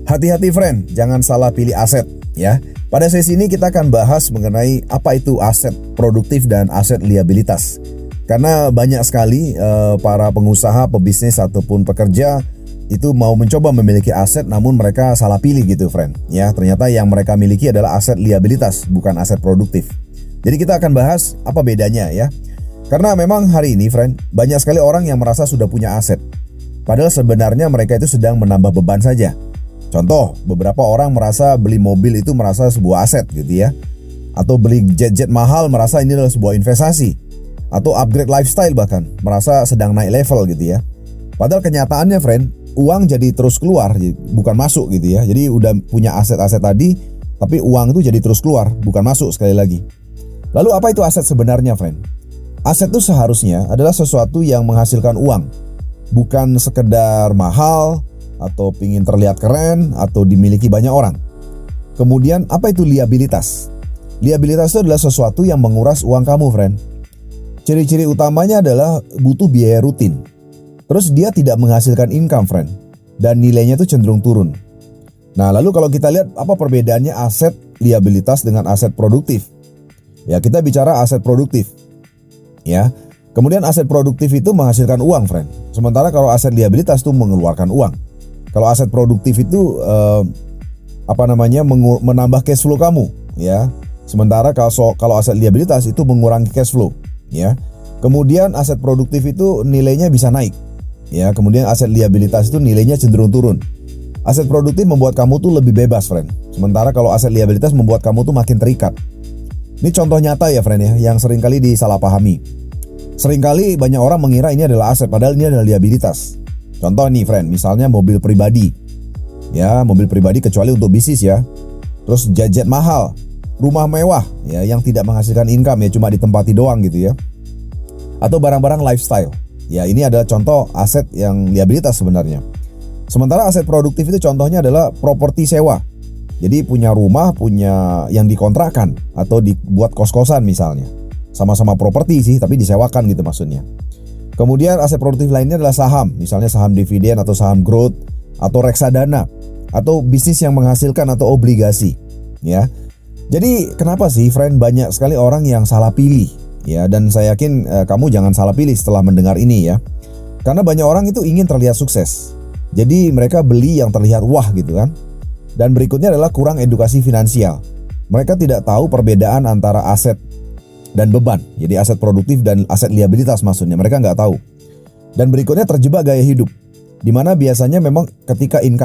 Hati-hati friend, jangan salah pilih aset ya. Pada sesi ini kita akan bahas mengenai apa itu aset produktif dan aset liabilitas. Karena banyak sekali para pengusaha, pebisnis ataupun pekerja itu mau mencoba memiliki aset namun mereka salah pilih gitu friend. Ya, ternyata yang mereka miliki adalah aset liabilitas, bukan aset produktif. Jadi kita akan bahas apa bedanya ya. Karena memang hari ini friend, banyak sekali orang yang merasa sudah punya aset. Padahal sebenarnya mereka itu sedang menambah beban saja. Contoh, beberapa orang merasa beli mobil itu merasa sebuah aset gitu ya. Atau beli jet-jet mahal merasa ini adalah sebuah investasi. Atau upgrade lifestyle bahkan, merasa sedang naik level gitu ya. Padahal kenyataannya friend, uang jadi terus keluar, bukan masuk gitu ya. Jadi udah punya aset-aset tadi, tapi uang itu jadi terus keluar, bukan masuk sekali lagi. Lalu apa itu aset sebenarnya friend? Aset itu seharusnya adalah sesuatu yang menghasilkan uang. Bukan sekedar mahal, atau ingin terlihat keren, atau dimiliki banyak orang. Kemudian apa itu liabilitas? Liabilitas itu adalah sesuatu yang menguras uang kamu friend. Ciri-ciri utamanya adalah butuh biaya rutin. Terus dia tidak menghasilkan income friend. Dan nilainya itu cenderung turun. Nah lalu kalau kita lihat apa perbedaannya aset liabilitas dengan aset produktif. Ya kita bicara aset produktif. Ya. Kemudian aset produktif itu menghasilkan uang friend. Sementara kalau aset liabilitas itu mengeluarkan uang. Kalau aset produktif itu menambah cash flow kamu, ya. Sementara kalau aset liabilitas itu mengurangi cash flow, ya. Kemudian aset produktif itu nilainya bisa naik, ya. Kemudian aset liabilitas itu nilainya cenderung turun. Aset produktif membuat kamu tuh lebih bebas, friend. Sementara kalau aset liabilitas membuat kamu tuh makin terikat. Ini contoh nyata ya, friend ya, yang seringkali disalahpahami. Seringkali banyak orang mengira ini adalah aset, padahal ini adalah liabilitas. Contoh nih friend, misalnya mobil pribadi. Ya, mobil pribadi kecuali untuk bisnis ya. Terus jet-jet mahal, rumah mewah ya yang tidak menghasilkan income ya, cuma ditempati doang gitu ya. Atau barang-barang lifestyle. Ya, ini adalah contoh aset yang liabilitas sebenarnya. Sementara aset produktif itu contohnya adalah properti sewa. Jadi punya rumah, punya yang dikontrakkan atau dibuat kos-kosan misalnya. Sama-sama properti sih, tapi disewakan gitu maksudnya. Kemudian aset produktif lainnya adalah saham, misalnya saham dividen atau saham growth atau reksadana atau bisnis yang menghasilkan atau obligasi, ya. Jadi kenapa sih friend banyak sekali orang yang salah pilih, ya, dan saya yakin kamu jangan salah pilih setelah mendengar ini ya. Karena banyak orang itu ingin terlihat sukses. Jadi mereka beli yang terlihat wah gitu kan. Dan berikutnya adalah kurang edukasi finansial. Mereka tidak tahu perbedaan antara aset dan beban. Jadi aset produktif dan aset liabilitas maksudnya. Mereka nggak tahu. Dan berikutnya terjebak gaya hidup. Dimana biasanya memang ketika income